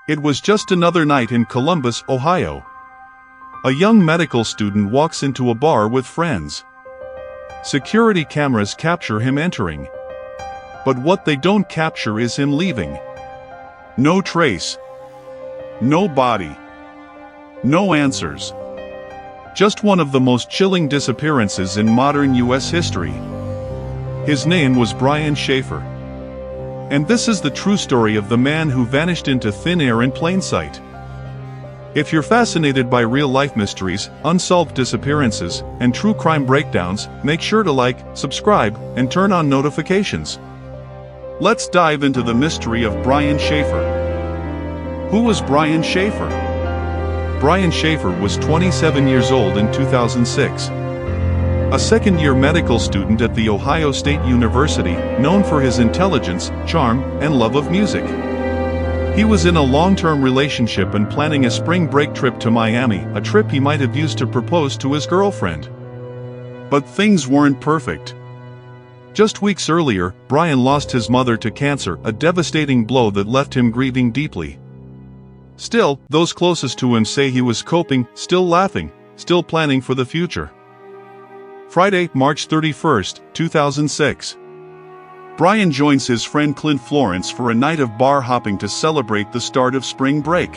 It was just another night in Columbus, Ohio. A young medical student walks into a bar with friends. Security cameras capture him entering. But what they don't capture is him leaving. No trace. No body. No answers. Just one of the most chilling disappearances in modern U.S. history. His name was Brian Shaffer. And this is the true story of the man who vanished into thin air in plain sight. If you're fascinated by real-life mysteries, unsolved disappearances, and true crime breakdowns, make sure to like, subscribe, and turn on notifications. Let's dive into the mystery of Brian Shaffer. Who was Brian Shaffer? Brian Shaffer was 27 years old in 2006. A second-year medical student at The Ohio State University, known for his intelligence, charm, and love of music. He was in a long-term relationship and planning a spring break trip to Miami, a trip he might have used to propose to his girlfriend. But things weren't perfect. Just weeks earlier, Brian lost his mother to cancer, a devastating blow that left him grieving deeply. Still, those closest to him say he was coping, still laughing, still planning for the future. Friday, March 31, 2006. Brian joins his friend Clint Florence for a night of bar hopping to celebrate the start of spring break.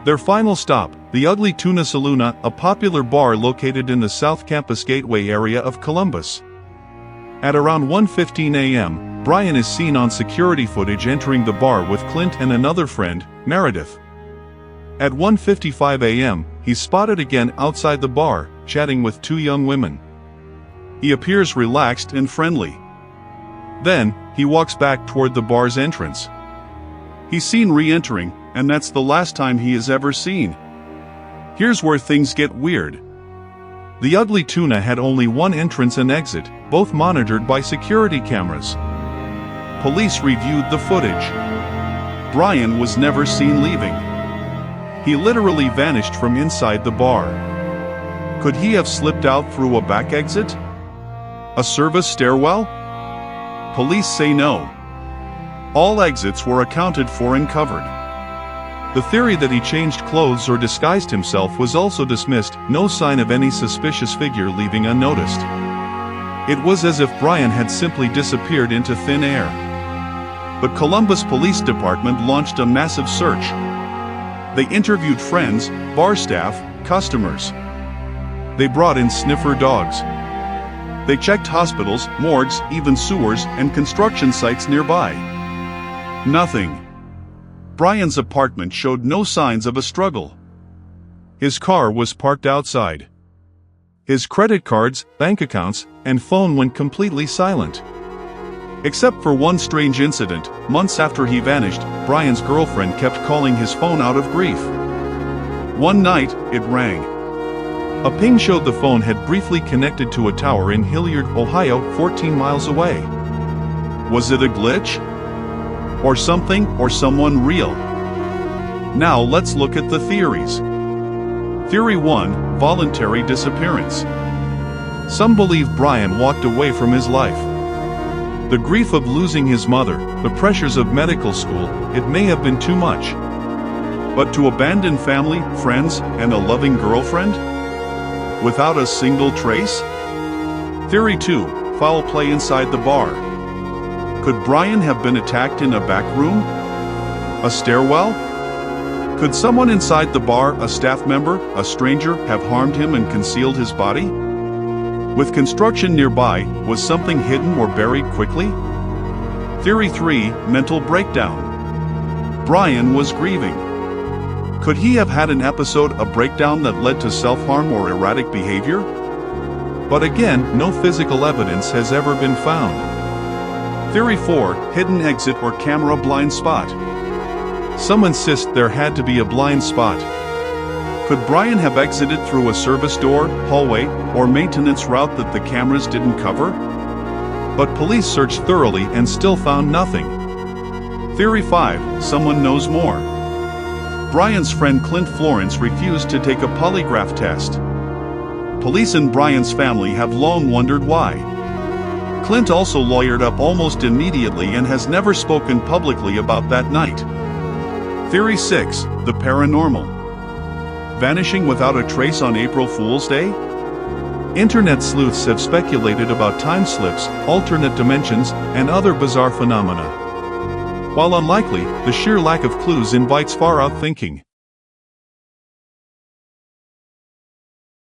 Their final stop, the Ugly Tuna Saloon, a popular bar located in the South Campus Gateway area of Columbus. At around 1:15 a.m., Brian is seen on security footage entering the bar with Clint and another friend, Meredith. At 1:55 a.m., he's spotted again outside the bar, chatting with two young women. He appears relaxed and friendly. Then, he walks back toward the bar's entrance. He's seen re-entering, and that's the last time he is ever seen. Here's where things get weird. The Ugly Tuna had only one entrance and exit, both monitored by security cameras. Police reviewed the footage. Brian was never seen leaving. He literally vanished from inside the bar. Could he have slipped out through a back exit? A service stairwell? Police say no. All exits were accounted for and covered. The theory that he changed clothes or disguised himself was also dismissed, no sign of any suspicious figure leaving unnoticed. It was as if Brian had simply disappeared into thin air. But Columbus Police Department launched a massive search. They interviewed friends, bar staff, customers. They brought in sniffer dogs. They checked hospitals, morgues, even sewers, and construction sites nearby. Nothing. Brian's apartment showed no signs of a struggle. His car was parked outside. His credit cards, bank accounts, and phone went completely silent. Except for one strange incident, months after he vanished, Brian's girlfriend kept calling his phone out of grief. One night, it rang. A ping showed the phone had briefly connected to a tower in Hilliard, Ohio, 14 miles away. Was it a glitch? Or something or someone real? Now let's look at the theories. Theory 1, voluntary disappearance. Some believe Brian walked away from his life. The grief of losing his mother, the pressures of medical school, it may have been too much. But to abandon family, friends, and a loving girlfriend? Without a single trace? Theory 2, foul play inside the bar. Could Brian have been attacked in a back room? A stairwell? Could someone inside the bar, a staff member, a stranger, have harmed him and concealed his body? With construction nearby, was something hidden or buried quickly? Theory 3, mental breakdown. Brian was grieving. Could he have had an episode, a breakdown that led to self-harm or erratic behavior? But again, no physical evidence has ever been found. Theory 4, hidden exit or camera blind spot. Some insist there had to be a blind spot. Could Brian have exited through a service door, hallway, or maintenance route that the cameras didn't cover? But police searched thoroughly and still found nothing. Theory 5, someone knows more. Brian's friend Clint Florence refused to take a polygraph test. Police and Brian's family have long wondered why. Clint also lawyered up almost immediately and has never spoken publicly about that night. Theory 6. The Paranormal. Vanishing without a trace on April Fool's Day? Internet sleuths have speculated about time slips, alternate dimensions, and other bizarre phenomena. While unlikely, the sheer lack of clues invites far-out thinking.